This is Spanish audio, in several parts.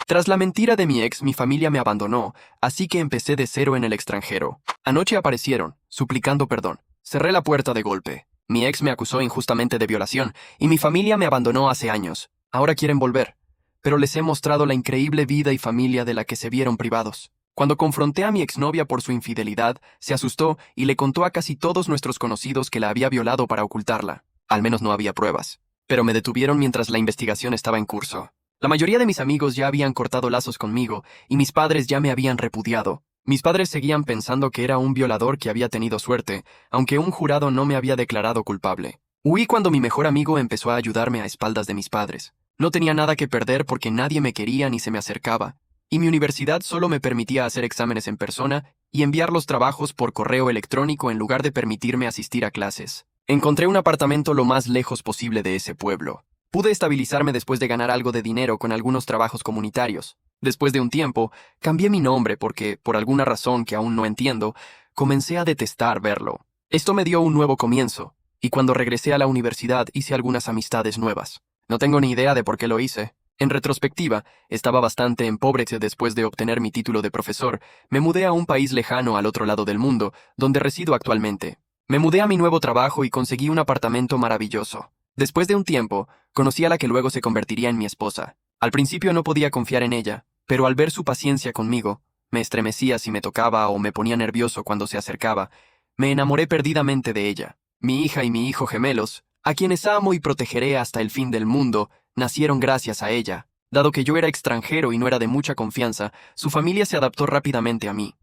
Tras la mentira de mi ex, mi familia me abandonó, así que empecé de cero en el extranjero. Anoche aparecieron, suplicando perdón. Cerré la puerta de golpe. Mi ex me acusó injustamente de violación, y mi familia me abandonó hace años. Ahora quieren volver, pero les he mostrado la increíble vida y familia de la que se vieron privados. Cuando confronté a mi exnovia por su infidelidad, se asustó y le contó a casi todos nuestros conocidos que la había violado para ocultarla. Al menos no había pruebas. Pero me detuvieron mientras la investigación estaba en curso. La mayoría de mis amigos ya habían cortado lazos conmigo, y mis padres ya me habían repudiado. Mis padres seguían pensando que era un violador que había tenido suerte, aunque un jurado no me había declarado culpable. Huí cuando mi mejor amigo empezó a ayudarme a espaldas de mis padres. No tenía nada que perder porque nadie me quería ni se me acercaba, y mi universidad solo me permitía hacer exámenes en persona y enviar los trabajos por correo electrónico en lugar de permitirme asistir a clases. Encontré un apartamento lo más lejos posible de ese pueblo. Pude estabilizarme después de ganar algo de dinero con algunos trabajos comunitarios. Después de un tiempo, cambié mi nombre porque, por alguna razón que aún no entiendo, comencé a detestar verlo. Esto me dio un nuevo comienzo, y cuando regresé a la universidad hice algunas amistades nuevas. No tengo ni idea de por qué lo hice. En retrospectiva, estaba bastante empobrecido después de obtener mi título de profesor. Me mudé a un país lejano al otro lado del mundo, donde resido actualmente. Me mudé a mi nuevo trabajo y conseguí un apartamento maravilloso. Después de un tiempo, conocí a la que luego se convertiría en mi esposa. Al principio no podía confiar en ella, pero al ver su paciencia conmigo, me estremecía si me tocaba o me ponía nervioso cuando se acercaba, me enamoré perdidamente de ella. Mi hija y mi hijo gemelos, a quienes amo y protegeré hasta el fin del mundo, nacieron gracias a ella. Dado que yo era extranjero y no era de mucha confianza, su familia se adaptó rápidamente a mí.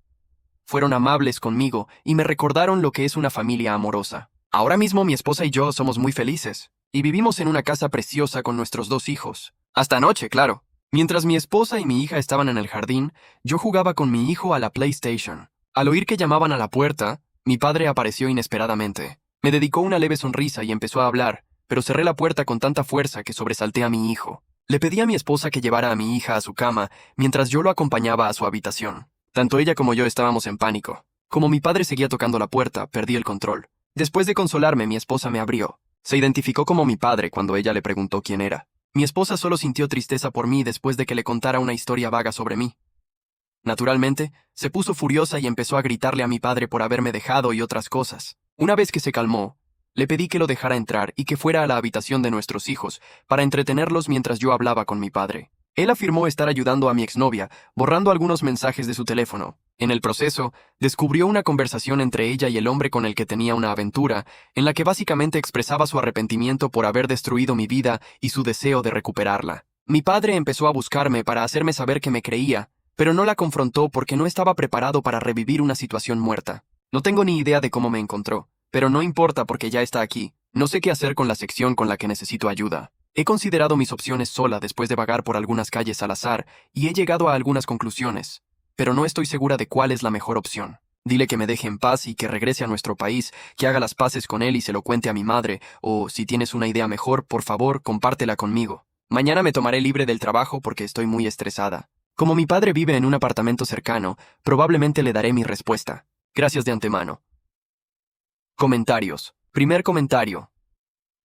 Fueron amables conmigo y me recordaron lo que es una familia amorosa. Ahora mismo mi esposa y yo somos muy felices, y vivimos en una casa preciosa con nuestros 2 hijos. Hasta anoche, claro. Mientras mi esposa y mi hija estaban en el jardín, yo jugaba con mi hijo a la PlayStation. Al oír que llamaban a la puerta, mi padre apareció inesperadamente. Me dedicó una leve sonrisa y empezó a hablar, pero cerré la puerta con tanta fuerza que sobresalté a mi hijo. Le pedí a mi esposa que llevara a mi hija a su cama, mientras yo lo acompañaba a su habitación. Tanto ella como yo estábamos en pánico. Como mi padre seguía tocando la puerta, perdí el control. Después de consolarme, mi esposa me abrió. Se identificó como mi padre cuando ella le preguntó quién era. Mi esposa solo sintió tristeza por mí después de que le contara una historia vaga sobre mí. Naturalmente, se puso furiosa y empezó a gritarle a mi padre por haberme dejado y otras cosas. Una vez que se calmó, le pedí que lo dejara entrar y que fuera a la habitación de nuestros hijos, para entretenerlos mientras yo hablaba con mi padre. Él afirmó estar ayudando a mi exnovia, borrando algunos mensajes de su teléfono. En el proceso, descubrió una conversación entre ella y el hombre con el que tenía una aventura, en la que básicamente expresaba su arrepentimiento por haber destruido mi vida y su deseo de recuperarla. Mi padre empezó a buscarme para hacerme saber que me creía, pero no la confrontó porque no estaba preparado para revivir una situación muerta. No tengo ni idea de cómo me encontró, pero no importa porque ya está aquí. No sé qué hacer con la sección con la que necesito ayuda. He considerado mis opciones sola después de vagar por algunas calles al azar y he llegado a algunas conclusiones, pero no estoy segura de cuál es la mejor opción. Dile que me deje en paz y que regrese a nuestro país, que haga las paces con él y se lo cuente a mi madre, o si tienes una idea mejor, por favor, compártela conmigo. Mañana me tomaré libre del trabajo porque estoy muy estresada. Como mi padre vive en un apartamento cercano, probablemente le daré mi respuesta. Gracias de antemano. Comentarios. Primer comentario.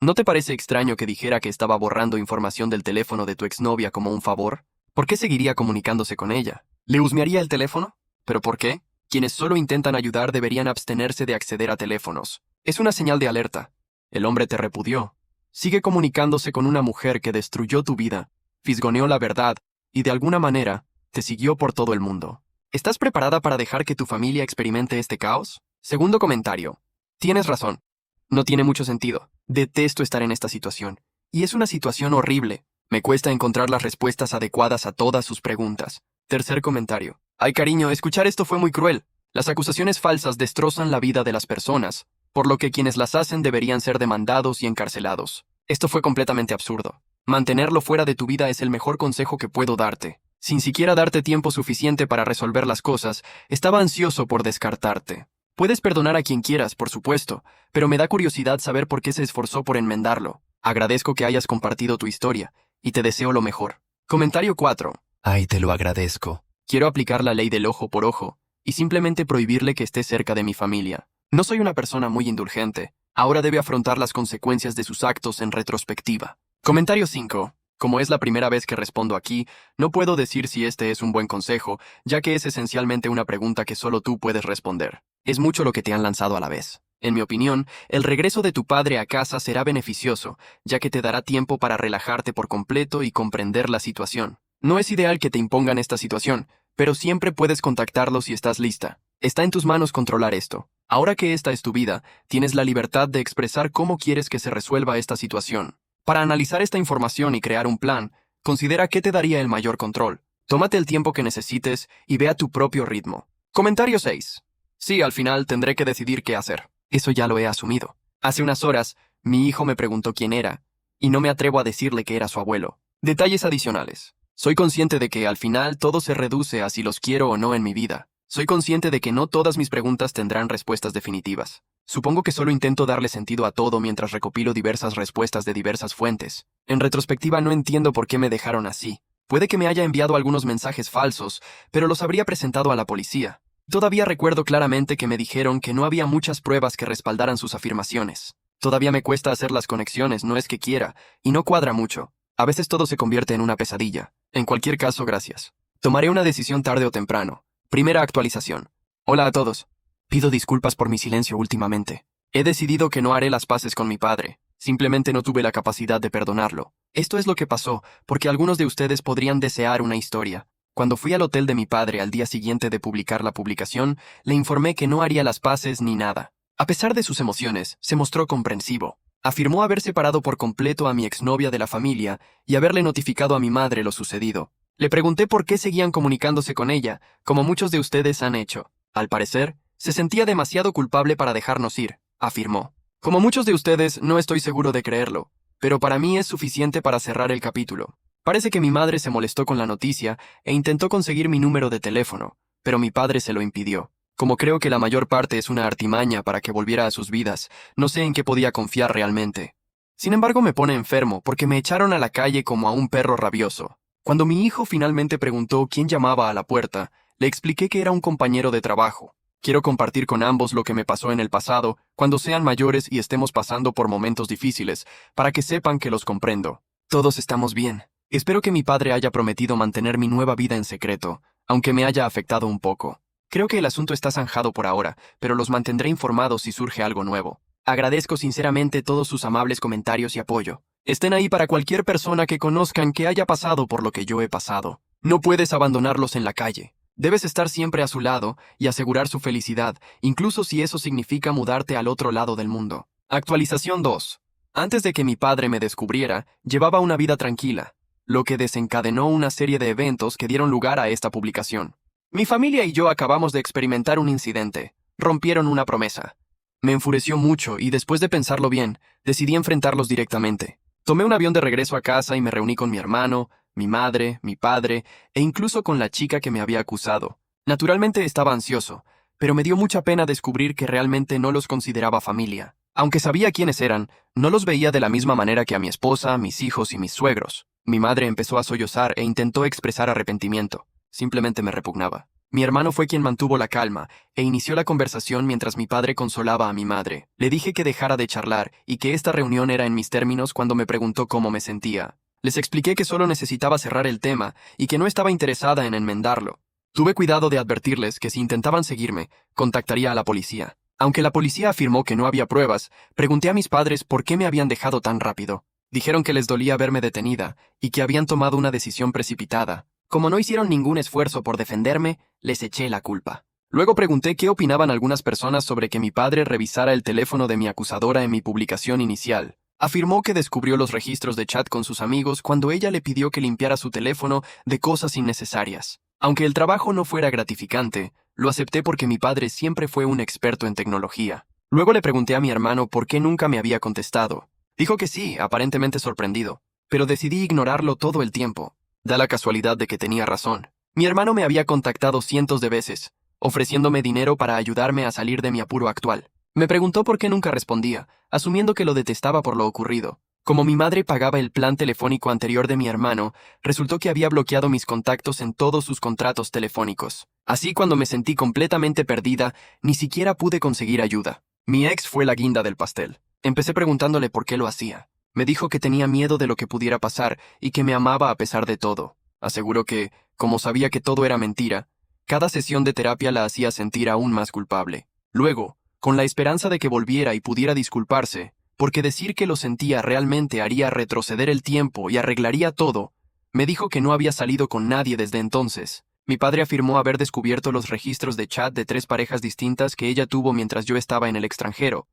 ¿No te parece extraño que dijera que estaba borrando información del teléfono de tu exnovia como un favor? ¿Por qué seguiría comunicándose con ella? ¿Le husmearía el teléfono? ¿Pero por qué? Quienes solo intentan ayudar deberían abstenerse de acceder a teléfonos. Es una señal de alerta. El hombre te repudió. Sigue comunicándose con una mujer que destruyó tu vida, fisgoneó la verdad y de alguna manera te siguió por todo el mundo. ¿Estás preparada para dejar que tu familia experimente este caos? Segundo comentario. Tienes razón. No tiene mucho sentido. Detesto estar en esta situación. Y es una situación horrible. Me cuesta encontrar las respuestas adecuadas a todas sus preguntas. Tercer comentario. Ay, cariño, escuchar esto fue muy cruel. Las acusaciones falsas destrozan la vida de las personas, por lo que quienes las hacen deberían ser demandados y encarcelados. Esto fue completamente absurdo. Mantenerlo fuera de tu vida es el mejor consejo que puedo darte. Sin siquiera darte tiempo suficiente para resolver las cosas, estaba ansioso por descartarte. Puedes perdonar a quien quieras, por supuesto, pero me da curiosidad saber por qué se esforzó por enmendarlo. Agradezco que hayas compartido tu historia, y te deseo lo mejor. Comentario 4. Ay, te lo agradezco. Quiero aplicar la ley del ojo por ojo, y simplemente prohibirle que esté cerca de mi familia. No soy una persona muy indulgente. Ahora debe afrontar las consecuencias de sus actos en retrospectiva. Comentario 5. Como es la primera vez que respondo aquí, no puedo decir si este es un buen consejo, ya que es esencialmente una pregunta que solo tú puedes responder. Es mucho lo que te han lanzado a la vez. En mi opinión, el regreso de tu padre a casa será beneficioso, ya que te dará tiempo para relajarte por completo y comprender la situación. No es ideal que te impongan esta situación, pero siempre puedes contactarlo si estás lista. Está en tus manos controlar esto. Ahora que esta es tu vida, tienes la libertad de expresar cómo quieres que se resuelva esta situación. Para analizar esta información y crear un plan, considera qué te daría el mayor control. Tómate el tiempo que necesites y ve a tu propio ritmo. Comentario 6. Sí, al final tendré que decidir qué hacer. Eso ya lo he asumido. Hace unas horas, mi hijo me preguntó quién era, y no me atrevo a decirle que era su abuelo. Detalles adicionales. Soy consciente de que al final todo se reduce a si los quiero o no en mi vida. Soy consciente de que no todas mis preguntas tendrán respuestas definitivas. Supongo que solo intento darle sentido a todo mientras recopilo diversas respuestas de diversas fuentes. En retrospectiva no entiendo por qué me dejaron así. Puede que me haya enviado algunos mensajes falsos, pero los habría presentado a la policía. Todavía recuerdo claramente que me dijeron que no había muchas pruebas que respaldaran sus afirmaciones. Todavía me cuesta hacer las conexiones, no es que quiera, y no cuadra mucho. A veces todo se convierte en una pesadilla. En cualquier caso, gracias. Tomaré una decisión tarde o temprano. Primera actualización. Hola a todos. Pido disculpas por mi silencio últimamente. He decidido que no haré las paces con mi padre. Simplemente no tuve la capacidad de perdonarlo. Esto es lo que pasó, porque algunos de ustedes podrían desear una historia. Cuando fui al hotel de mi padre al día siguiente de publicar la publicación, le informé que no haría las paces ni nada. A pesar de sus emociones, se mostró comprensivo. Afirmó haber separado por completo a mi exnovia de la familia y haberle notificado a mi madre lo sucedido. Le pregunté por qué seguían comunicándose con ella, como muchos de ustedes han hecho. Al parecer, se sentía demasiado culpable para dejarnos ir, afirmó. Como muchos de ustedes, no estoy seguro de creerlo, pero para mí es suficiente para cerrar el capítulo. Parece que mi madre se molestó con la noticia e intentó conseguir mi número de teléfono, pero mi padre se lo impidió. Como creo que la mayor parte es una artimaña para que volviera a sus vidas, no sé en qué podía confiar realmente. Sin embargo, me pone enfermo porque me echaron a la calle como a un perro rabioso. Cuando mi hijo finalmente preguntó quién llamaba a la puerta, le expliqué que era un compañero de trabajo. Quiero compartir con ambos lo que me pasó en el pasado, cuando sean mayores y estemos pasando por momentos difíciles, para que sepan que los comprendo. Todos estamos bien. Espero que mi padre haya prometido mantener mi nueva vida en secreto, aunque me haya afectado un poco. Creo que el asunto está zanjado por ahora, pero los mantendré informados si surge algo nuevo. Agradezco sinceramente todos sus amables comentarios y apoyo. Estén ahí para cualquier persona que conozcan que haya pasado por lo que yo he pasado. No puedes abandonarlos en la calle. Debes estar siempre a su lado y asegurar su felicidad, incluso si eso significa mudarte al otro lado del mundo. Actualización 2. Antes de que mi padre me descubriera, llevaba una vida tranquila, lo que desencadenó una serie de eventos que dieron lugar a esta publicación. Mi familia y yo acabamos de experimentar un incidente. Rompieron una promesa. Me enfureció mucho y después de pensarlo bien, decidí enfrentarlos directamente. Tomé un avión de regreso a casa y me reuní con mi hermano, mi madre, mi padre e incluso con la chica que me había acusado. Naturalmente estaba ansioso, pero me dio mucha pena descubrir que realmente no los consideraba familia. Aunque sabía quiénes eran, no los veía de la misma manera que a mi esposa, mis hijos y mis suegros. Mi madre empezó a sollozar e intentó expresar arrepentimiento. Simplemente me repugnaba. Mi hermano fue quien mantuvo la calma e inició la conversación mientras mi padre consolaba a mi madre. Le dije que dejara de charlar y que esta reunión era en mis términos cuando me preguntó cómo me sentía. Les expliqué que solo necesitaba cerrar el tema y que no estaba interesada en enmendarlo. Tuve cuidado de advertirles que si intentaban seguirme, contactaría a la policía. Aunque la policía afirmó que no había pruebas, pregunté a mis padres por qué me habían dejado tan rápido. Dijeron que les dolía verme detenida y que habían tomado una decisión precipitada. Como no hicieron ningún esfuerzo por defenderme, les eché la culpa. Luego pregunté qué opinaban algunas personas sobre que mi padre revisara el teléfono de mi acusadora en mi publicación inicial. Afirmó que descubrió los registros de chat con sus amigos cuando ella le pidió que limpiara su teléfono de cosas innecesarias. Aunque el trabajo no fuera gratificante, lo acepté porque mi padre siempre fue un experto en tecnología. Luego le pregunté a mi hermano por qué nunca me había contestado. Dijo que sí, aparentemente sorprendido, pero decidí ignorarlo todo el tiempo. Da la casualidad de que tenía razón. Mi hermano me había contactado cientos de veces, ofreciéndome dinero para ayudarme a salir de mi apuro actual. Me preguntó por qué nunca respondía, asumiendo que lo detestaba por lo ocurrido. Como mi madre pagaba el plan telefónico anterior de mi hermano, resultó que había bloqueado mis contactos en todos sus contratos telefónicos. Así, cuando me sentí completamente perdida, ni siquiera pude conseguir ayuda. Mi ex fue la guinda del pastel. Empecé preguntándole por qué lo hacía. Me dijo que tenía miedo de lo que pudiera pasar y que me amaba a pesar de todo. Aseguró que, como sabía que todo era mentira, cada sesión de terapia la hacía sentir aún más culpable. Luego, con la esperanza de que volviera y pudiera disculparse, porque decir que lo sentía realmente haría retroceder el tiempo y arreglaría todo, me dijo que no había salido con nadie desde entonces. Mi padre afirmó haber descubierto los registros de chat de 3 parejas distintas que ella tuvo mientras yo estaba en el extranjero,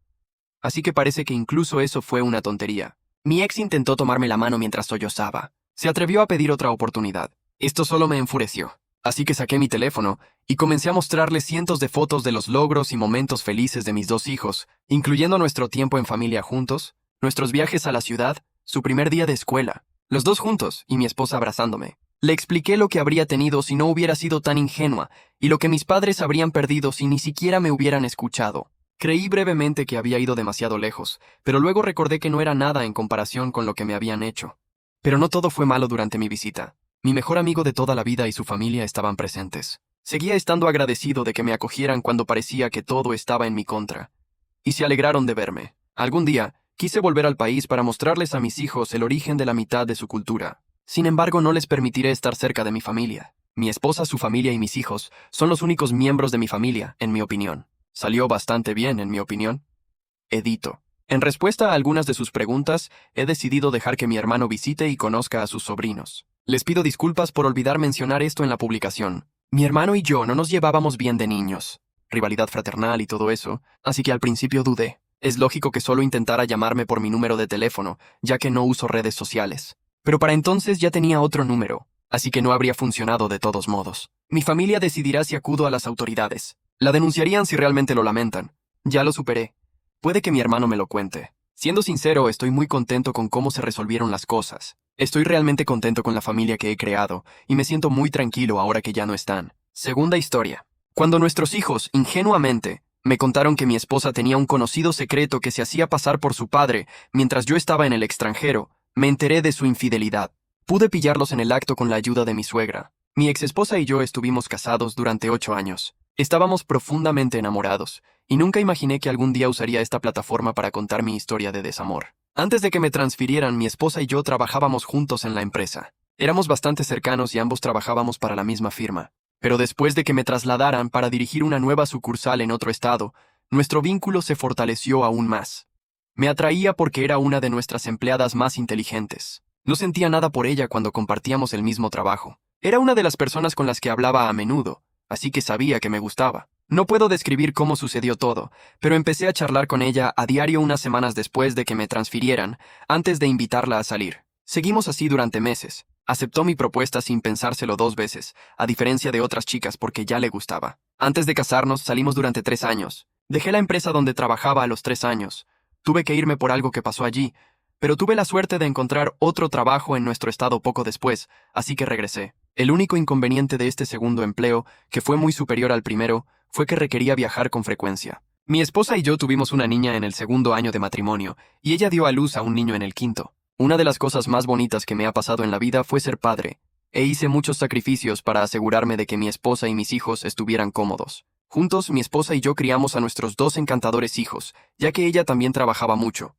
así que parece que incluso eso fue una tontería. Mi ex intentó tomarme la mano mientras sollozaba. Se atrevió a pedir otra oportunidad. Esto solo me enfureció. Así que saqué mi teléfono y comencé a mostrarle cientos de fotos de los logros y momentos felices de mis 2 hijos, incluyendo nuestro tiempo en familia juntos, nuestros viajes a la ciudad, su primer día de escuela, los 2 juntos y mi esposa abrazándome. Le expliqué lo que habría tenido si no hubiera sido tan ingenua y lo que mis padres habrían perdido si ni siquiera me hubieran escuchado. Creí brevemente que había ido demasiado lejos, pero luego recordé que no era nada en comparación con lo que me habían hecho. Pero no todo fue malo durante mi visita. Mi mejor amigo de toda la vida y su familia estaban presentes. Seguía estando agradecido de que me acogieran cuando parecía que todo estaba en mi contra. Y se alegraron de verme. Algún día, quise volver al país para mostrarles a mis hijos el origen de la mitad de su cultura. Sin embargo, no les permitiré estar cerca de mi familia. Mi esposa, su familia y mis hijos son los únicos miembros de mi familia, en mi opinión. Salió bastante bien, en mi opinión. Edito. En respuesta a algunas de sus preguntas, he decidido dejar que mi hermano visite y conozca a sus sobrinos. Les pido disculpas por olvidar mencionar esto en la publicación. Mi hermano y yo no nos llevábamos bien de niños. Rivalidad fraternal y todo eso, así que al principio dudé. Es lógico que solo intentara llamarme por mi número de teléfono, ya que no uso redes sociales. Pero para entonces ya tenía otro número, así que no habría funcionado de todos modos. Mi familia decidirá si acudo a las autoridades. La denunciarían si realmente lo lamentan. Ya lo superé. Puede que mi hermano me lo cuente. Siendo sincero, estoy muy contento con cómo se resolvieron las cosas. Estoy realmente contento con la familia que he creado, y me siento muy tranquilo ahora que ya no están. Segunda historia. Cuando nuestros hijos, ingenuamente, me contaron que mi esposa tenía un conocido secreto que se hacía pasar por su padre mientras yo estaba en el extranjero, me enteré de su infidelidad. Pude pillarlos en el acto con la ayuda de mi suegra. Mi exesposa y yo estuvimos casados durante 8 años. Estábamos profundamente enamorados, y nunca imaginé que algún día usaría esta plataforma para contar mi historia de desamor. Antes de que me transfirieran, mi esposa y yo trabajábamos juntos en la empresa. Éramos bastante cercanos y ambos trabajábamos para la misma firma. Pero después de que me trasladaran para dirigir una nueva sucursal en otro estado, nuestro vínculo se fortaleció aún más. Me atraía porque era una de nuestras empleadas más inteligentes. No sentía nada por ella cuando compartíamos el mismo trabajo. Era una de las personas con las que hablaba a menudo, así que sabía que me gustaba. No puedo describir cómo sucedió todo, pero empecé a charlar con ella a diario unas semanas después de que me transfirieran, antes de invitarla a salir. Seguimos así durante meses. Aceptó mi propuesta sin pensárselo 2 veces, a diferencia de otras chicas porque ya le gustaba. Antes de casarnos, salimos durante 3 años. Dejé la empresa donde trabajaba a los 3 años. Tuve que irme por algo que pasó allí, pero tuve la suerte de encontrar otro trabajo en nuestro estado poco después, así que regresé. El único inconveniente de este segundo empleo, que fue muy superior al primero, fue que requería viajar con frecuencia. Mi esposa y yo tuvimos una niña en el 2.º año de matrimonio, y ella dio a luz a un niño en el 5.º. Una de las cosas más bonitas que me ha pasado en la vida fue ser padre, e hice muchos sacrificios para asegurarme de que mi esposa y mis hijos estuvieran cómodos. Juntos, mi esposa y yo criamos a nuestros 2 encantadores hijos, ya que ella también trabajaba mucho.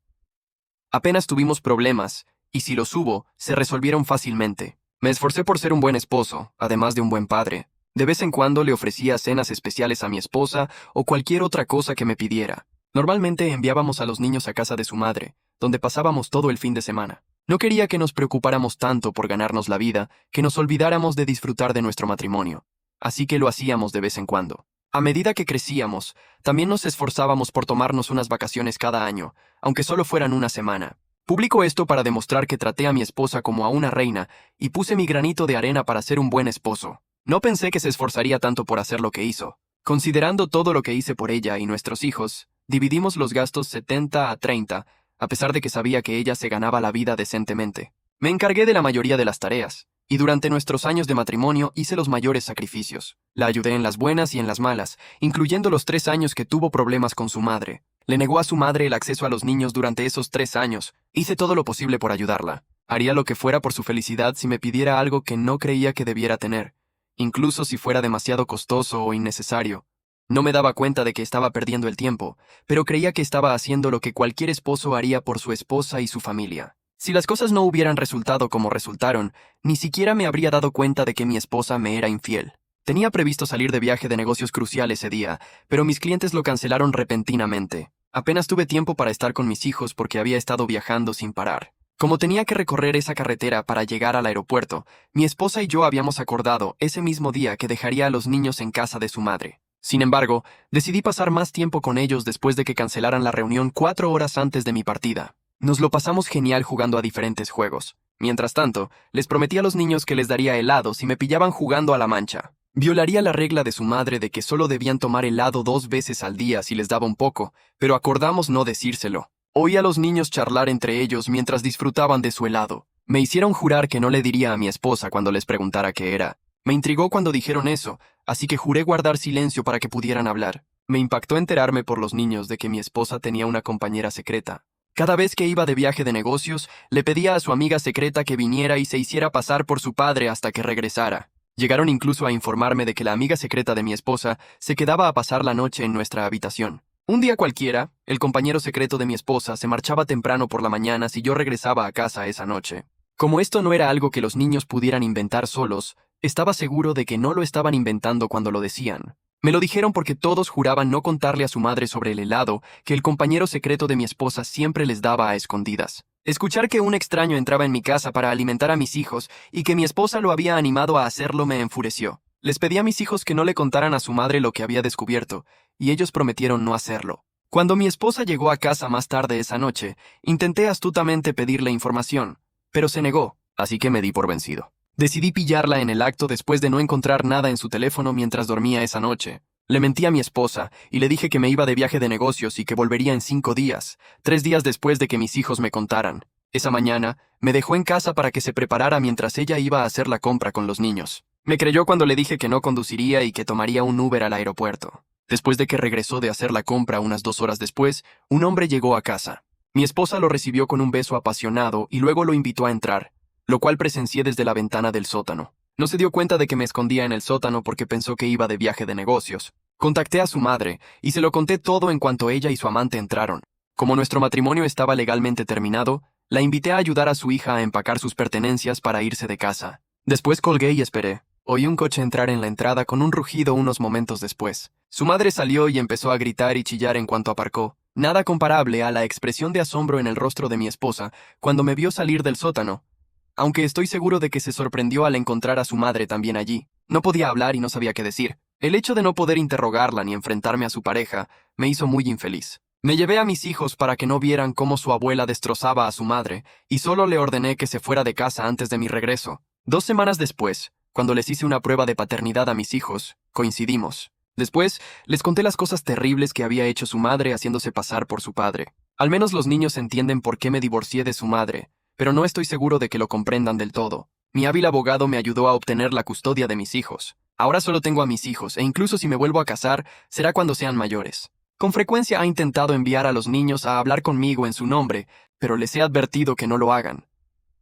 Apenas tuvimos problemas, y si los hubo, se resolvieron fácilmente. Me esforcé por ser un buen esposo, además de un buen padre. De vez en cuando le ofrecía cenas especiales a mi esposa o cualquier otra cosa que me pidiera. Normalmente enviábamos a los niños a casa de su madre, donde pasábamos todo el fin de semana. No quería que nos preocupáramos tanto por ganarnos la vida, que nos olvidáramos de disfrutar de nuestro matrimonio. Así que lo hacíamos de vez en cuando. A medida que crecíamos, también nos esforzábamos por tomarnos unas vacaciones cada año, aunque solo fueran una semana. Publico esto para demostrar que traté a mi esposa como a una reina y puse mi granito de arena para ser un buen esposo. No pensé que se esforzaría tanto por hacer lo que hizo. Considerando todo lo que hice por ella y nuestros hijos, dividimos los gastos 70 a 30, a pesar de que sabía que ella se ganaba la vida decentemente. Me encargué de la mayoría de las tareas, y durante nuestros años de matrimonio hice los mayores sacrificios. La ayudé en las buenas y en las malas, incluyendo los 3 años que tuvo problemas con su madre. Le negó a su madre el acceso a los niños durante esos 3 años. Hice todo lo posible por ayudarla. Haría lo que fuera por su felicidad si me pidiera algo que no creía que debiera tener, incluso si fuera demasiado costoso o innecesario. No me daba cuenta de que estaba perdiendo el tiempo, pero creía que estaba haciendo lo que cualquier esposo haría por su esposa y su familia. Si las cosas no hubieran resultado como resultaron, ni siquiera me habría dado cuenta de que mi esposa me era infiel. Tenía previsto salir de viaje de negocios crucial ese día, pero mis clientes lo cancelaron repentinamente. Apenas tuve tiempo para estar con mis hijos porque había estado viajando sin parar. Como tenía que recorrer esa carretera para llegar al aeropuerto, mi esposa y yo habíamos acordado ese mismo día que dejaría a los niños en casa de su madre. Sin embargo, decidí pasar más tiempo con ellos después de que cancelaran la reunión 4 horas antes de mi partida. Nos lo pasamos genial jugando a diferentes juegos. Mientras tanto, les prometí a los niños que les daría helado si me pillaban jugando a la mancha. Violaría la regla de su madre de que solo debían tomar helado 2 veces al día si les daba un poco, pero acordamos no decírselo. Oí a los niños charlar entre ellos mientras disfrutaban de su helado. Me hicieron jurar que no le diría a mi esposa cuando les preguntara qué era. Me intrigó cuando dijeron eso, así que juré guardar silencio para que pudieran hablar. Me impactó enterarme por los niños de que mi esposa tenía una compañera secreta. Cada vez que iba de viaje de negocios, le pedía a su amiga secreta que viniera y se hiciera pasar por su padre hasta que regresara. Llegaron incluso a informarme de que la amiga secreta de mi esposa se quedaba a pasar la noche en nuestra habitación. Un día cualquiera, el compañero secreto de mi esposa se marchaba temprano por la mañana si yo regresaba a casa esa noche. Como esto no era algo que los niños pudieran inventar solos, estaba seguro de que no lo estaban inventando cuando lo decían. Me lo dijeron porque todos juraban no contarle a su madre sobre el helado que el compañero secreto de mi esposa siempre les daba a escondidas. Escuchar que un extraño entraba en mi casa para alimentar a mis hijos y que mi esposa lo había animado a hacerlo me enfureció. Les pedí a mis hijos que no le contaran a su madre lo que había descubierto, y ellos prometieron no hacerlo. Cuando mi esposa llegó a casa más tarde esa noche, intenté astutamente pedirle información, pero se negó, así que me di por vencido. Decidí pillarla en el acto después de no encontrar nada en su teléfono mientras dormía esa noche. Le mentí a mi esposa y le dije que me iba de viaje de negocios y que volvería en 5 días, 3 días después de que mis hijos me contaran. Esa mañana, me dejó en casa para que se preparara mientras ella iba a hacer la compra con los niños. Me creyó cuando le dije que no conduciría y que tomaría un Uber al aeropuerto. Después de que regresó de hacer la compra unas 2 horas después, un hombre llegó a casa. Mi esposa lo recibió con un beso apasionado y luego lo invitó a entrar, lo cual presencié desde la ventana del sótano. No se dio cuenta de que me escondía en el sótano porque pensó que iba de viaje de negocios. Contacté a su madre y se lo conté todo en cuanto ella y su amante entraron. Como nuestro matrimonio estaba legalmente terminado, la invité a ayudar a su hija a empacar sus pertenencias para irse de casa. Después colgué y esperé. Oí un coche entrar en la entrada con un rugido unos momentos después. Su madre salió y empezó a gritar y chillar en cuanto aparcó. Nada comparable a la expresión de asombro en el rostro de mi esposa cuando me vio salir del sótano, aunque estoy seguro de que se sorprendió al encontrar a su madre también allí. No podía hablar y no sabía qué decir. El hecho de no poder interrogarla ni enfrentarme a su pareja me hizo muy infeliz. Me llevé a mis hijos para que no vieran cómo su abuela destrozaba a su madre, y solo le ordené que se fuera de casa antes de mi regreso. 2 semanas después, cuando les hice una prueba de paternidad a mis hijos, coincidimos. Después, les conté las cosas terribles que había hecho su madre haciéndose pasar por su padre. Al menos los niños entienden por qué me divorcié de su madre, pero no estoy seguro de que lo comprendan del todo. Mi hábil abogado me ayudó a obtener la custodia de mis hijos. Ahora solo tengo a mis hijos, e incluso si me vuelvo a casar, será cuando sean mayores. Con frecuencia ha intentado enviar a los niños a hablar conmigo en su nombre, pero les he advertido que no lo hagan.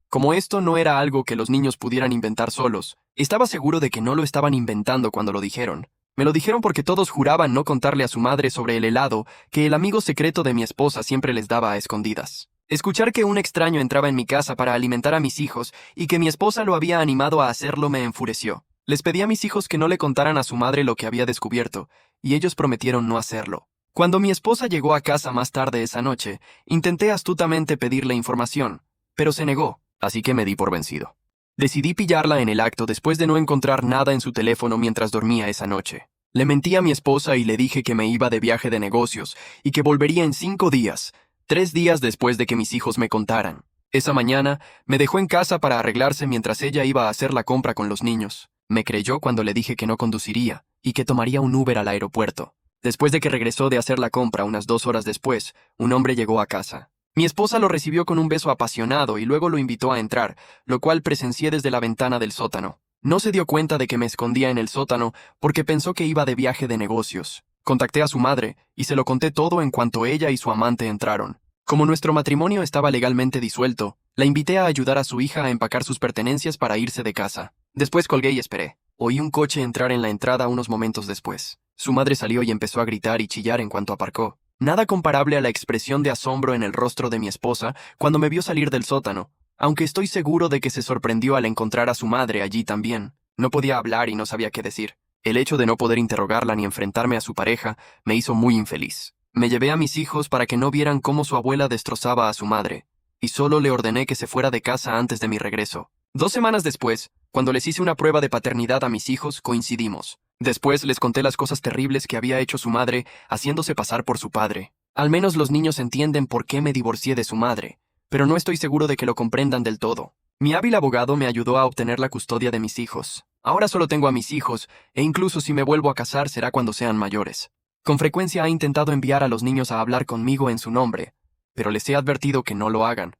Como esto no era algo que los niños pudieran inventar solos, estaba seguro de que no lo estaban inventando cuando lo dijeron. Me lo dijeron porque todos juraban no contarle a su madre sobre el helado que el amigo secreto de mi esposa siempre les daba a escondidas. Escuchar que un extraño entraba en mi casa para alimentar a mis hijos y que mi esposa lo había animado a hacerlo me enfureció. Les pedí a mis hijos que no le contaran a su madre lo que había descubierto, y ellos prometieron no hacerlo. Cuando mi esposa llegó a casa más tarde esa noche, intenté astutamente pedirle información, pero se negó, así que me di por vencido. Decidí pillarla en el acto después de no encontrar nada en su teléfono mientras dormía esa noche. Le mentí a mi esposa y le dije que me iba de viaje de negocios y que volvería en 5 días, 3 días después de que mis hijos me contaran. Esa mañana, me dejó en casa para arreglarse mientras ella iba a hacer la compra con los niños. Me creyó cuando le dije que no conduciría y que tomaría un Uber al aeropuerto. Después de que regresó de hacer la compra unas 2 horas después, un hombre llegó a casa. Mi esposa lo recibió con un beso apasionado y luego lo invitó a entrar, lo cual presencié desde la ventana del sótano. No se dio cuenta de que me escondía en el sótano porque pensó que iba de viaje de negocios. Contacté a su madre y se lo conté todo en cuanto ella y su amante entraron. Como nuestro matrimonio estaba legalmente disuelto, la invité a ayudar a su hija a empacar sus pertenencias para irse de casa. Después colgué y esperé. Oí un coche entrar en la entrada unos momentos después. Su madre salió y empezó a gritar y chillar en cuanto aparcó. Nada comparable a la expresión de asombro en el rostro de mi esposa cuando me vio salir del sótano, aunque estoy seguro de que se sorprendió al encontrar a su madre allí también. No podía hablar y no sabía qué decir. El hecho de no poder interrogarla ni enfrentarme a su pareja me hizo muy infeliz. Me llevé a mis hijos para que no vieran cómo su abuela destrozaba a su madre, y solo le ordené que se fuera de casa antes de mi regreso. 2 semanas después, cuando les hice una prueba de paternidad a mis hijos, coincidimos. Después les conté las cosas terribles que había hecho su madre, haciéndose pasar por su padre. Al menos los niños entienden por qué me divorcié de su madre, pero no estoy seguro de que lo comprendan del todo. Mi hábil abogado me ayudó a obtener la custodia de mis hijos. Ahora solo tengo a mis hijos, e incluso si me vuelvo a casar será cuando sean mayores. Con frecuencia ha intentado enviar a los niños a hablar conmigo en su nombre, pero les he advertido que no lo hagan.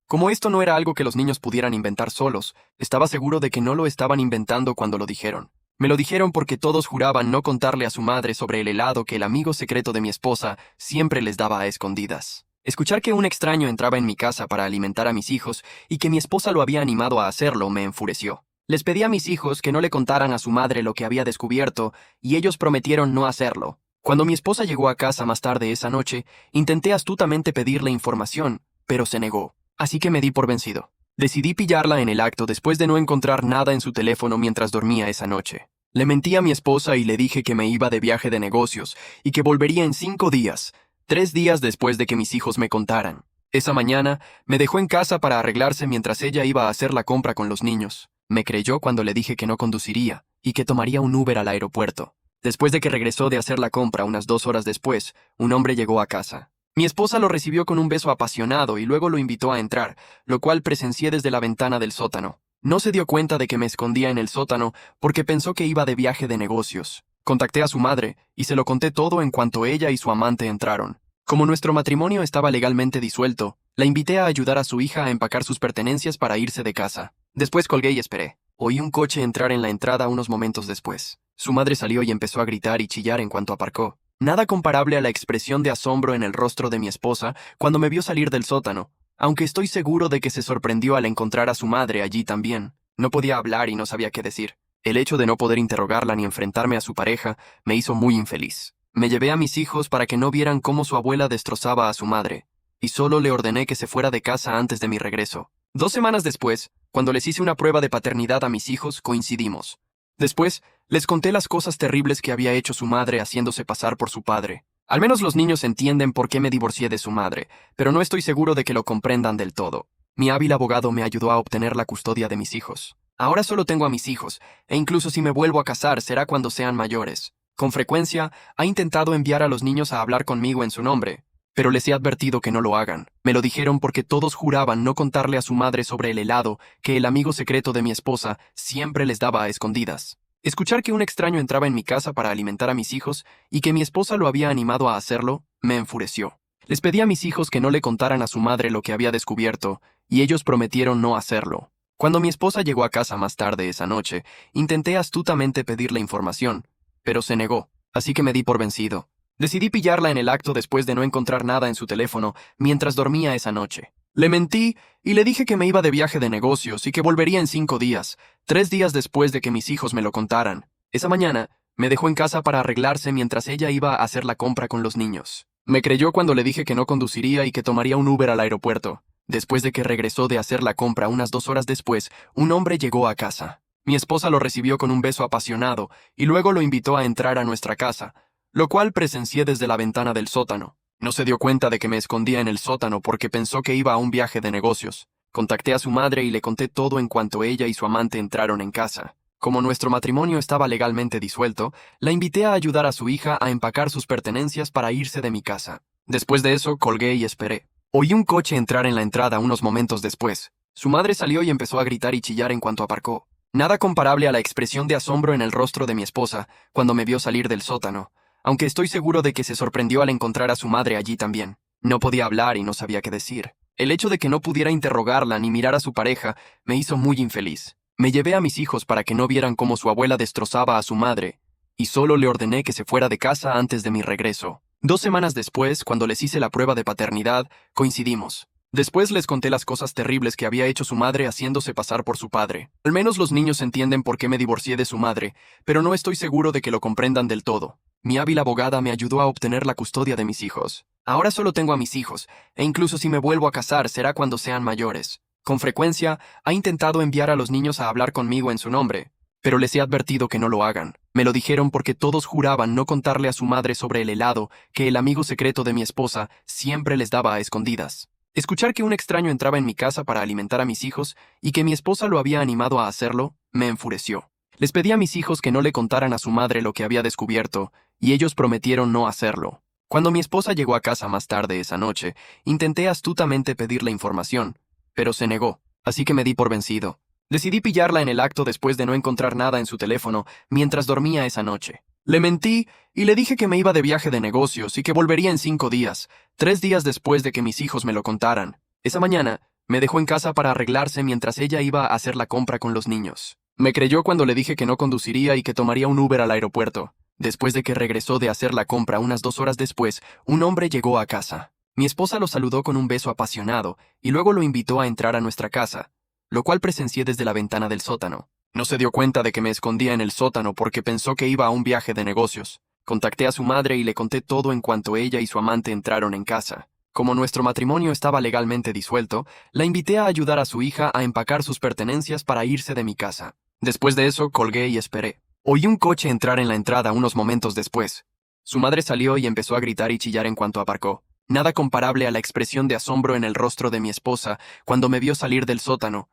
Como esto no era algo que los niños pudieran inventar solos, estaba seguro de que no lo estaban inventando cuando lo dijeron. Me lo dijeron porque todos juraban no contarle a su madre sobre el helado que el amigo secreto de mi esposa siempre les daba a escondidas. Escuchar que un extraño entraba en mi casa para alimentar a mis hijos y que mi esposa lo había animado a hacerlo me enfureció. Les pedí a mis hijos que no le contaran a su madre lo que había descubierto y ellos prometieron no hacerlo. Cuando mi esposa llegó a casa más tarde esa noche, intenté astutamente pedirle información, pero se negó. Así que me di por vencido. Decidí pillarla en el acto después de no encontrar nada en su teléfono mientras dormía esa noche. Le mentí a mi esposa y le dije que me iba de viaje de negocios y que volvería en 5 días, 3 días después de que mis hijos me contaran. Esa mañana, me dejó en casa para arreglarse mientras ella iba a hacer la compra con los niños. Me creyó cuando le dije que no conduciría y que tomaría un Uber al aeropuerto. Después de que regresó de hacer la compra unas 2 horas después, un hombre llegó a casa. Mi esposa lo recibió con un beso apasionado y luego lo invitó a entrar, lo cual presencié desde la ventana del sótano. No se dio cuenta de que me escondía en el sótano porque pensó que iba de viaje de negocios. Contacté a su madre y se lo conté todo en cuanto ella y su amante entraron. Como nuestro matrimonio estaba legalmente disuelto, la invité a ayudar a su hija a empacar sus pertenencias para irse de casa. Después colgué y esperé. Oí un coche entrar en la entrada unos momentos después. Su madre salió y empezó a gritar y chillar en cuanto aparcó. Nada comparable a la expresión de asombro en el rostro de mi esposa cuando me vio salir del sótano, aunque estoy seguro de que se sorprendió al encontrar a su madre allí también. No podía hablar y no sabía qué decir. El hecho de no poder interrogarla ni enfrentarme a su pareja me hizo muy infeliz. Me llevé a mis hijos para que no vieran cómo su abuela destrozaba a su madre, y solo le ordené que se fuera de casa antes de mi regreso. 2 semanas después, cuando les hice una prueba de paternidad a mis hijos, coincidimos. Después, les conté las cosas terribles que había hecho su madre haciéndose pasar por su padre. Al menos los niños entienden por qué me divorcié de su madre, pero no estoy seguro de que lo comprendan del todo. Mi hábil abogado me ayudó a obtener la custodia de mis hijos. Ahora solo tengo a mis hijos, e incluso si me vuelvo a casar será cuando sean mayores. Con frecuencia, ha intentado enviar a los niños a hablar conmigo en su nombre, pero les he advertido que no lo hagan. Me lo dijeron porque todos juraban no contarle a su madre sobre el helado que el amigo secreto de mi esposa siempre les daba a escondidas. Escuchar que un extraño entraba en mi casa para alimentar a mis hijos y que mi esposa lo había animado a hacerlo, me enfureció. Les pedí a mis hijos que no le contaran a su madre lo que había descubierto, y ellos prometieron no hacerlo. Cuando mi esposa llegó a casa más tarde esa noche, intenté astutamente pedirle información, pero se negó, así que me di por vencido. Decidí pillarla en el acto después de no encontrar nada en su teléfono mientras dormía esa noche. Le mentí y le dije que me iba de viaje de negocios y que volvería en 5 días, 3 días después de que mis hijos me lo contaran. Esa mañana, me dejó en casa para arreglarse mientras ella iba a hacer la compra con los niños. Me creyó cuando le dije que no conduciría y que tomaría un Uber al aeropuerto. Después de que regresó de hacer la compra unas 2 horas después, un hombre llegó a casa. Mi esposa lo recibió con un beso apasionado y luego lo invitó a entrar a nuestra casa, lo cual presencié desde la ventana del sótano. No se dio cuenta de que me escondía en el sótano porque pensó que iba a un viaje de negocios. Contacté a su madre y le conté todo en cuanto ella y su amante entraron en casa. Como nuestro matrimonio estaba legalmente disuelto, la invité a ayudar a su hija a empacar sus pertenencias para irse de mi casa. Después de eso, colgué y esperé. Oí un coche entrar en la entrada unos momentos después. Su madre salió y empezó a gritar y chillar en cuanto aparcó. Nada comparable a la expresión de asombro en el rostro de mi esposa cuando me vio salir del sótano, aunque estoy seguro de que se sorprendió al encontrar a su madre allí también. No podía hablar y no sabía qué decir. El hecho de que no pudiera interrogarla ni mirar a su pareja me hizo muy infeliz. Me llevé a mis hijos para que no vieran cómo su abuela destrozaba a su madre, y solo le ordené que se fuera de casa antes de mi regreso. 2 semanas después, cuando les hice la prueba de paternidad, coincidimos. Después les conté las cosas terribles que había hecho su madre haciéndose pasar por su padre. Al menos los niños entienden por qué me divorcié de su madre, pero no estoy seguro de que lo comprendan del todo. Mi hábil abogada me ayudó a obtener la custodia de mis hijos. Ahora solo tengo a mis hijos, e incluso si me vuelvo a casar será cuando sean mayores. Con frecuencia, ha intentado enviar a los niños a hablar conmigo en su nombre, pero les he advertido que no lo hagan. Me lo dijeron porque todos juraban no contarle a su madre sobre el helado que el amigo secreto de mi esposa siempre les daba a escondidas. Escuchar que un extraño entraba en mi casa para alimentar a mis hijos y que mi esposa lo había animado a hacerlo, me enfureció. Les pedí a mis hijos que no le contaran a su madre lo que había descubierto, y ellos prometieron no hacerlo. Cuando mi esposa llegó a casa más tarde esa noche, intenté astutamente pedirle información, pero se negó, así que me di por vencido. Decidí pillarla en el acto después de no encontrar nada en su teléfono mientras dormía esa noche. Le mentí y le dije que me iba de viaje de negocios y que volvería en 5 días, 3 días después de que mis hijos me lo contaran. Esa mañana, me dejó en casa para arreglarse mientras ella iba a hacer la compra con los niños. Me creyó cuando le dije que no conduciría y que tomaría un Uber al aeropuerto. Después de que regresó de hacer la compra unas 2 horas después, un hombre llegó a casa. Mi esposa lo saludó con un beso apasionado y luego lo invitó a entrar a nuestra casa, lo cual presencié desde la ventana del sótano. No se dio cuenta de que me escondía en el sótano porque pensó que iba a un viaje de negocios. Contacté a su madre y le conté todo en cuanto ella y su amante entraron en casa. Como nuestro matrimonio estaba legalmente disuelto, la invité a ayudar a su hija a empacar sus pertenencias para irse de mi casa. Después de eso, colgué y esperé. Oí un coche entrar en la entrada unos momentos después. Su madre salió y empezó a gritar y chillar en cuanto aparcó. Nada comparable a la expresión de asombro en el rostro de mi esposa cuando me vio salir del sótano,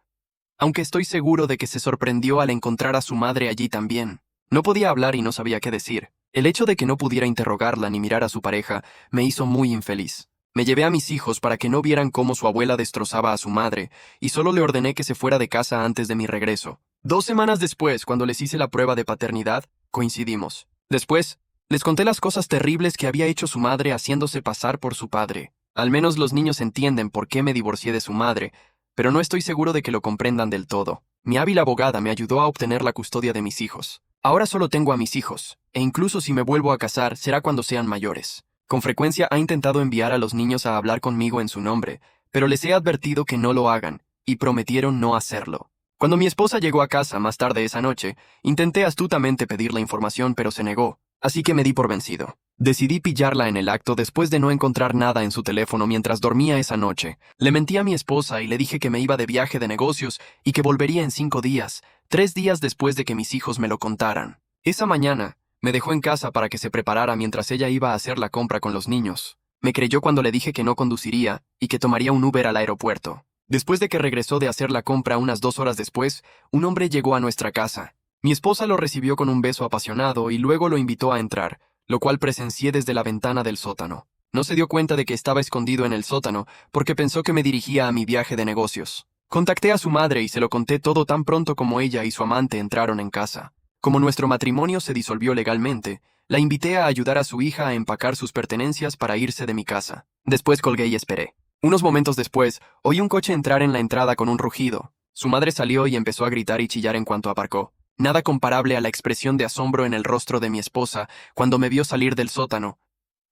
aunque estoy seguro de que se sorprendió al encontrar a su madre allí también. No podía hablar y no sabía qué decir. El hecho de que no pudiera interrogarla ni mirar a su pareja me hizo muy infeliz. Me llevé a mis hijos para que no vieran cómo su abuela destrozaba a su madre, y solo le ordené que se fuera de casa antes de mi regreso. 2 semanas después, cuando les hice la prueba de paternidad, coincidimos. Después, les conté las cosas terribles que había hecho su madre haciéndose pasar por su padre. Al menos los niños entienden por qué me divorcié de su madre, pero no estoy seguro de que lo comprendan del todo. Mi hábil abogada me ayudó a obtener la custodia de mis hijos. Ahora solo tengo a mis hijos, e incluso si me vuelvo a casar será cuando sean mayores. Con frecuencia ha intentado enviar a los niños a hablar conmigo en su nombre, pero les he advertido que no lo hagan, y prometieron no hacerlo. Cuando mi esposa llegó a casa más tarde esa noche, intenté astutamente pedirle información pero se negó, así que me di por vencido. Decidí pillarla en el acto después de no encontrar nada en su teléfono mientras dormía esa noche. Le mentí a mi esposa y le dije que me iba de viaje de negocios y que volvería en 5 días, 3 días después de que mis hijos me lo contaran. Esa mañana, me dejó en casa para que se preparara mientras ella iba a hacer la compra con los niños. Me creyó cuando le dije que no conduciría y que tomaría un Uber al aeropuerto. Después de que regresó de hacer la compra unas 2 horas después, un hombre llegó a nuestra casa. Mi esposa lo recibió con un beso apasionado y luego lo invitó a entrar, lo cual presencié desde la ventana del sótano. No se dio cuenta de que estaba escondido en el sótano porque pensó que me dirigía a mi viaje de negocios. Contacté a su madre y se lo conté todo tan pronto como ella y su amante entraron en casa. Como nuestro matrimonio se disolvió legalmente, la invité a ayudar a su hija a empacar sus pertenencias para irse de mi casa. Después colgué y esperé. Unos momentos después, oí un coche entrar en la entrada con un rugido. Su madre salió y empezó a gritar y chillar en cuanto aparcó. Nada comparable a la expresión de asombro en el rostro de mi esposa cuando me vio salir del sótano,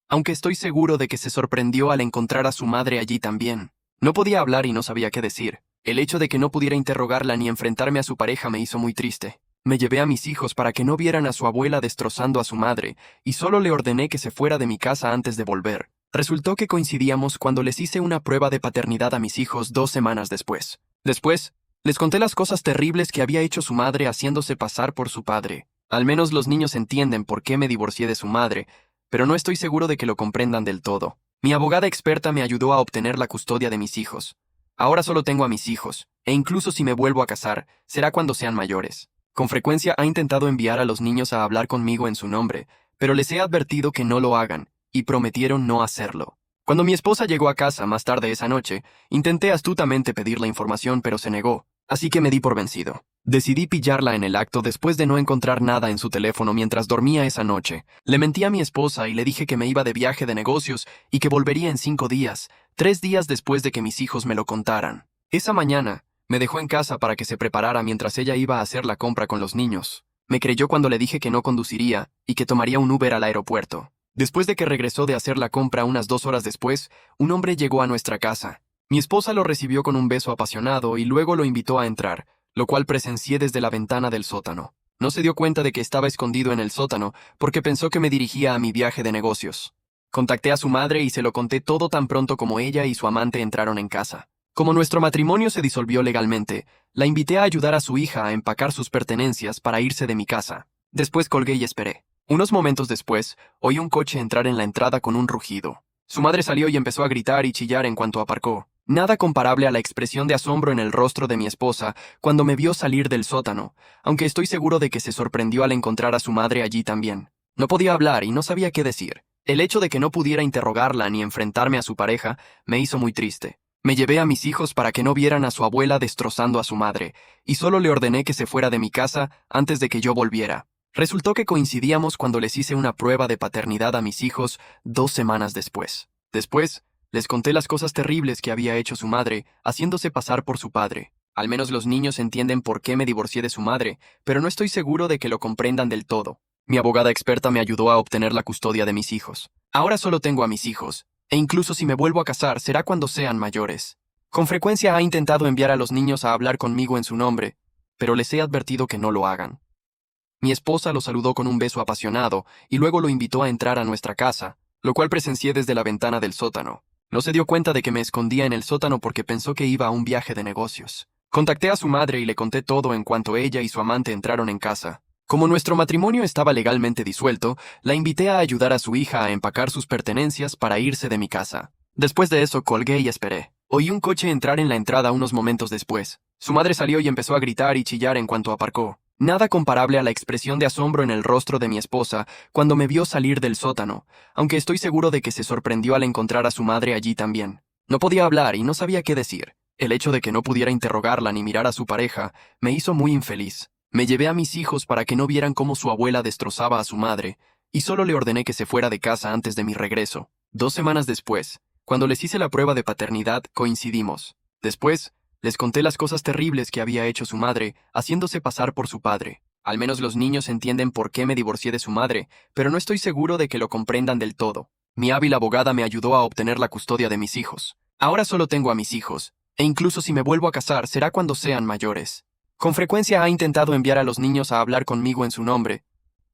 aunque estoy seguro de que se sorprendió al encontrar a su madre allí también. No podía hablar y no sabía qué decir. El hecho de que no pudiera interrogarla ni enfrentarme a su pareja me hizo muy triste. Me llevé a mis hijos para que no vieran a su abuela destrozando a su madre, y solo le ordené que se fuera de mi casa antes de volver. Resultó que coincidíamos cuando les hice una prueba de paternidad a mis hijos 2 semanas después. Después, les conté las cosas terribles que había hecho su madre haciéndose pasar por su padre. Al menos los niños entienden por qué me divorcié de su madre, pero no estoy seguro de que lo comprendan del todo. Mi abogada experta me ayudó a obtener la custodia de mis hijos. Ahora solo tengo a mis hijos, e incluso si me vuelvo a casar, será cuando sean mayores. Con frecuencia ha intentado enviar a los niños a hablar conmigo en su nombre, pero les he advertido que no lo hagan, y prometieron no hacerlo. Cuando mi esposa llegó a casa más tarde esa noche, intenté astutamente pedirle información pero se negó, así que me di por vencido. Decidí pillarla en el acto después de no encontrar nada en su teléfono mientras dormía esa noche. Le mentí a mi esposa y le dije que me iba de viaje de negocios y que volvería en 5 días, 3 días después de que mis hijos me lo contaran. Esa mañana, me dejó en casa para que se preparara mientras ella iba a hacer la compra con los niños. Me creyó cuando le dije que no conduciría y que tomaría un Uber al aeropuerto. Después de que regresó de hacer la compra unas 2 horas después, un hombre llegó a nuestra casa. Mi esposa lo recibió con un beso apasionado y luego lo invitó a entrar, lo cual presencié desde la ventana del sótano. No se dio cuenta de que estaba escondido en el sótano porque pensó que me dirigía a mi viaje de negocios. Contacté a su madre y se lo conté todo tan pronto como ella y su amante entraron en casa. Como nuestro matrimonio se disolvió legalmente, la invité a ayudar a su hija a empacar sus pertenencias para irse de mi casa. Después colgué y esperé. Unos momentos después, oí un coche entrar en la entrada con un rugido. Su madre salió y empezó a gritar y chillar en cuanto aparcó. Nada comparable a la expresión de asombro en el rostro de mi esposa cuando me vio salir del sótano, aunque estoy seguro de que se sorprendió al encontrar a su madre allí también. No podía hablar y no sabía qué decir. El hecho de que no pudiera interrogarla ni enfrentarme a su pareja me hizo muy triste. Me llevé a mis hijos para que no vieran a su abuela destrozando a su madre, y solo le ordené que se fuera de mi casa antes de que yo volviera. Resultó que coincidíamos cuando les hice una prueba de paternidad a mis hijos 2 semanas después. Después, les conté las cosas terribles que había hecho su madre, haciéndose pasar por su padre. Al menos los niños entienden por qué me divorcié de su madre, pero no estoy seguro de que lo comprendan del todo. Mi abogada experta me ayudó a obtener la custodia de mis hijos. Ahora solo tengo a mis hijos, e incluso si me vuelvo a casar será cuando sean mayores. Con frecuencia ha intentado enviar a los niños a hablar conmigo en su nombre, pero les he advertido que no lo hagan. Mi esposa lo saludó con un beso apasionado y luego lo invitó a entrar a nuestra casa, lo cual presencié desde la ventana del sótano. No se dio cuenta de que me escondía en el sótano porque pensó que iba a un viaje de negocios. Contacté a su madre y le conté todo en cuanto ella y su amante entraron en casa. Como nuestro matrimonio estaba legalmente disuelto, la invité a ayudar a su hija a empacar sus pertenencias para irse de mi casa. Después de eso colgué y esperé. Oí un coche entrar en la entrada unos momentos después. Su madre salió y empezó a gritar y chillar en cuanto aparcó. Nada comparable a la expresión de asombro en el rostro de mi esposa cuando me vio salir del sótano, aunque estoy seguro de que se sorprendió al encontrar a su madre allí también. No podía hablar y no sabía qué decir. El hecho de que no pudiera interrogarla ni mirar a su pareja me hizo muy infeliz. Me llevé a mis hijos para que no vieran cómo su abuela destrozaba a su madre, y solo le ordené que se fuera de casa antes de mi regreso. 2 semanas después, cuando les hice la prueba de paternidad, coincidimos. Después, les conté las cosas terribles que había hecho su madre, haciéndose pasar por su padre. Al menos los niños entienden por qué me divorcié de su madre, pero no estoy seguro de que lo comprendan del todo. Mi hábil abogada me ayudó a obtener la custodia de mis hijos. Ahora solo tengo a mis hijos, e incluso si me vuelvo a casar será cuando sean mayores. Con frecuencia ha intentado enviar a los niños a hablar conmigo en su nombre,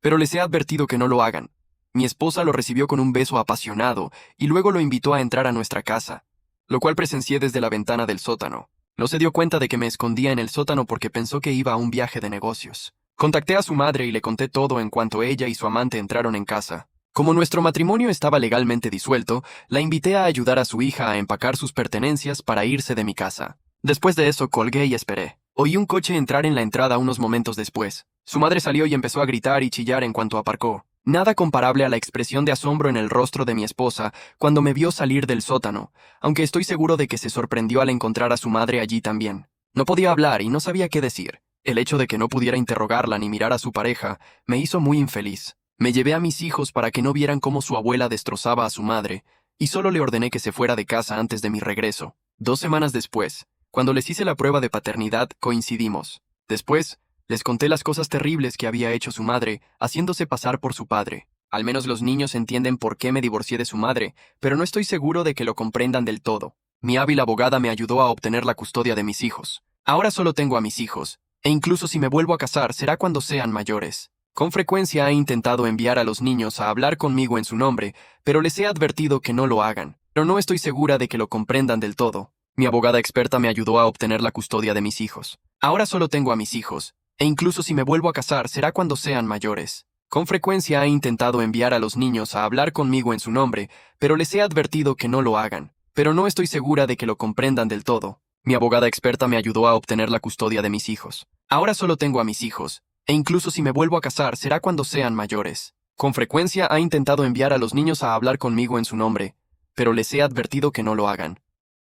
pero les he advertido que no lo hagan. Mi esposa lo recibió con un beso apasionado y luego lo invitó a entrar a nuestra casa, lo cual presencié desde la ventana del sótano. No se dio cuenta de que me escondía en el sótano porque pensó que iba a un viaje de negocios. Contacté a su madre y le conté todo en cuanto ella y su amante entraron en casa. Como nuestro matrimonio estaba legalmente disuelto, la invité a ayudar a su hija a empacar sus pertenencias para irse de mi casa. Después de eso colgué y esperé. Oí un coche entrar en la entrada unos momentos después. Su madre salió y empezó a gritar y chillar en cuanto aparcó. Nada comparable a la expresión de asombro en el rostro de mi esposa cuando me vio salir del sótano, aunque estoy seguro de que se sorprendió al encontrar a su madre allí también. No podía hablar y no sabía qué decir. El hecho de que no pudiera interrogarla ni mirar a su pareja me hizo muy infeliz. Me llevé a mis hijos para que no vieran cómo su abuela destrozaba a su madre, y solo le ordené que se fuera de casa antes de mi regreso. 2 semanas después, cuando les hice la prueba de paternidad, coincidimos. Después, les conté las cosas terribles que había hecho su madre, haciéndose pasar por su padre. Al menos los niños entienden por qué me divorcié de su madre, pero no estoy seguro de que lo comprendan del todo. Mi hábil abogada me ayudó a obtener la custodia de mis hijos. Ahora solo tengo a mis hijos, e incluso si me vuelvo a casar será cuando sean mayores. Con frecuencia he intentado enviar a los niños a hablar conmigo en su nombre, pero les he advertido que no lo hagan. Pero no estoy segura de que lo comprendan del todo. Mi abogada experta me ayudó a obtener la custodia de mis hijos. Ahora solo tengo a mis hijos, e incluso si me vuelvo a casar será cuando sean mayores. Con frecuencia he intentado enviar a los niños a hablar conmigo en su nombre, pero les he advertido que no lo hagan. Pero no estoy segura de que lo comprendan del todo. Mi abogada experta me ayudó a obtener la custodia de mis hijos. Ahora solo tengo a mis hijos, e incluso si me vuelvo a casar será cuando sean mayores. Con frecuencia ha intentado enviar a los niños a hablar conmigo en su nombre, pero les he advertido que no lo hagan.